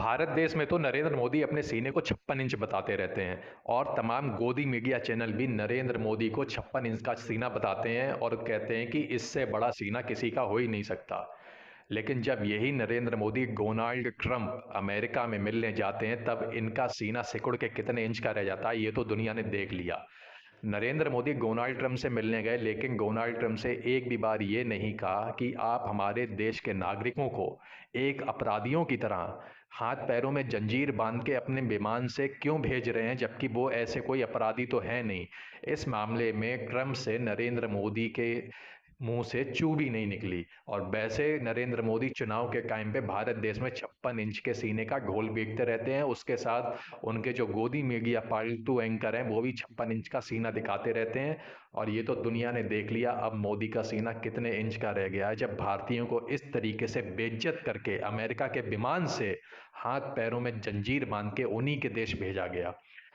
भारत देश में तो नरेंद्र मोदी अपने सीने को 56 इंच बताते रहते हैं और तमाम गोदी मीडिया चैनल भी नरेंद्र मोदी को 56 इंच का सीना बताते हैं और कहते हैं कि इससे बड़ा सीना किसी का हो ही नहीं सकता। लेकिन जब यही Narendra Modi Donald Trump America में मिलने जाते हैं तब इनका सीना सिकुड़ के कितने इंच का रह जाता है ये तो दुनिया ने देख लिया। नरेंद्र मोदी डोनाल्ड ट्रंप से मिलने गए लेकिन डोनाल्ड ट्रंप से एक भी बार ये नहीं कहा कि आप हमारे देश के नागरिकों को एक अपराधियों की तरह हाथ पैरों में जंजीर बांध के अपने विमान से क्यों भेज रहे हैं, जबकि वो ऐसे कोई अपराधी तो है नहीं। इस मामले में ट्रंप से नरेंद्र मोदी के मुंह से चू भी नहीं निकली। और वैसे नरेंद्र मोदी चुनाव के टाइम पे भारत देश में 56 इंच के सीने का ढोल पीटते रहते हैं। उसके साथ उनके जो गोदी मीडिया पालतू एंकर हैं वो भी 56 इंच का सीना दिखाते रहते हैं। और ये तो दुनिया ने देख लिया अब मोदी का सीना कितने इंच का रह गया है, जब भारतीयों को इस तरीके से बेइज्जत करके अमेरिका के विमान से हाथ पैरों में जंजीर बांध के उन्हीं के देश भेजा गया।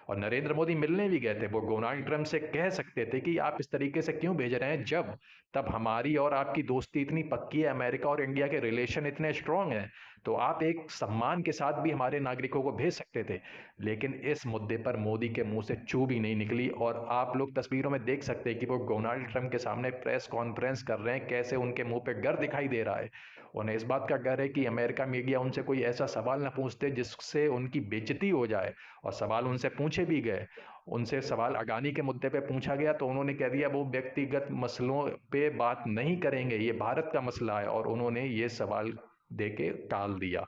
और नरेंद्र मोदी मिलने भी गए थे, वो डोनाल्ड ट्रंप से कह सकते थे कि आप इस तरीके से क्यों भेज रहे हैं, जब तब हमारी और आपकी दोस्ती इतनी पक्की है, अमेरिका और इंडिया के रिलेशन इतने स्ट्रांग हैं, तो आप एक सम्मान के साथ भी हमारे नागरिकों को भेज सकते थे। लेकिन इस मुद्दे पर मोदी के मुंह से चू भी नहीं निकली। और आप लोग तस्वीरों में देख सकते हैं कि वो डोनाल्ड ट्रंप के सामने प्रेस कॉन्फ्रेंस कर रहे हैं, कैसे उनके मुंह पे डर दिखाई दे रहा है। उन्हें इस बात का डर है कि अमेरिका मीडिया उनसे कोई ऐसा सवाल ना पूछते जिससे उनकी बेइज्जती हो जाए। और सवाल उनसे पूछे भी गए, उनसे सवाल अडानी के मुद्दे पे पूछा गया तो उन्होंने कह दिया वो व्यक्तिगत मसलों पे बात नहीं करेंगे, ये भारत का मसला है, और उन्होंने ये सवाल दे के टाल दिया।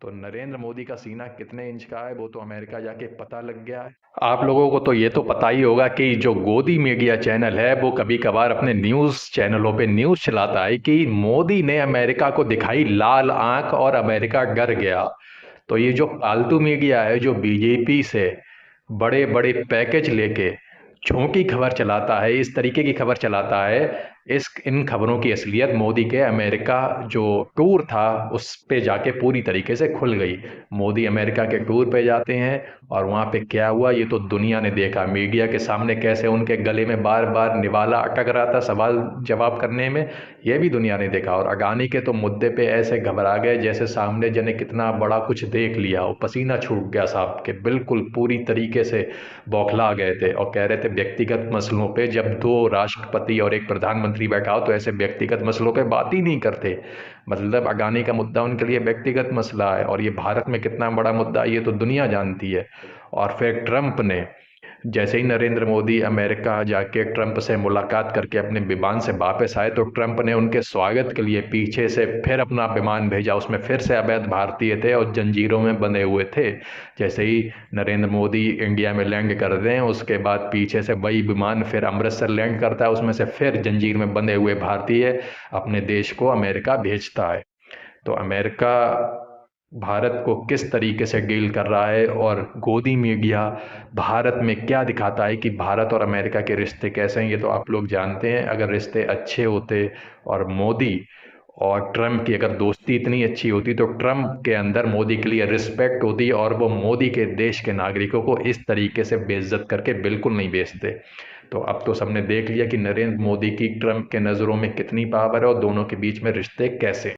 तो नरेंद्र मोदी का सीना कितने इंच का है वो तो अमेरिका जाके पता लग गया है। आप लोगों को तो ये तो पता ही होगा कि जो गोदी मीडिया चैनल है वो कभी कभार अपने न्यूज़ चैनलों पे न्यूज़ चलाता है कि मोदी ने अमेरिका को दिखाई लाल आंख और अमेरिका डर गया। तो ये जो फालतू मीडिया है जो बीजेपी से बड़े बड़े पैकेज लेके झूठी खबर चलाता है, इस तरीके की खबर चलाता है, इस इन खबरों की असलियत मोदी के अमेरिका जो टूर था उस पे जाके पूरी तरीके से खुल गई। मोदी अमेरिका के टूर पे जाते हैं और वहाँ पे क्या हुआ ये तो दुनिया ने देखा, मीडिया के सामने कैसे उनके गले में बार बार निवाला अटक रहा था सवाल जवाब करने में, ये भी दुनिया ने देखा। और अडानी के तो मुद्दे पे ऐसे घबरा गए जैसे सामने जने कितना बड़ा कुछ देख लिया हो, पसीना छूट गया साहब के, बिल्कुल पूरी तरीके से बौखला गए थे और कह रहे थे व्यक्तिगत मसलों पे जब दो राष्ट्रपति और एक प्रधानमंत्री बैठा हो तो ऐसे व्यक्तिगत मसलों पे बात ही नहीं करते। मतलब अडानी का मुद्दा उनके लिए व्यक्तिगत मसला है और ये भारत में कितना बड़ा मुद्दा है ये तो दुनिया जानती है। और फिर ट्रंप ने जैसे ही नरेंद्र मोदी अमेरिका जाके ट्रंप से मुलाकात करके अपने विमान से वापस आए तो ट्रंप ने उनके स्वागत के लिए पीछे से फिर अपना विमान भेजा, उसमें फिर से अवैध भारतीय थे और जंजीरों में बंधे हुए थे। जैसे ही नरेंद्र मोदी इंडिया में लैंड कर रहे हैं उसके बाद पीछे से वही विमान फिर अमृतसर लैंड करता है, उसमें से फिर जंजीर में बंधे हुए भारतीय अपने देश को अमेरिका भेजता है। तो अमेरिका भारत को किस तरीके से डील कर रहा है और गोदी मीडिया भारत में क्या दिखाता है कि भारत और अमेरिका के रिश्ते कैसे हैं ये तो आप लोग जानते हैं। अगर रिश्ते अच्छे होते और मोदी और ट्रंप की अगर दोस्ती इतनी अच्छी होती तो ट्रंप के अंदर मोदी के लिए रिस्पेक्ट होती और वो मोदी के देश के नागरिकों को इस तरीके से बेइज्जत करके बिल्कुल नहीं बेचते। तो अब तो सबने देख लिया कि नरेंद्र मोदी की ट्रंप के नज़रों में कितनी पावर है और दोनों के बीच में रिश्ते कैसे।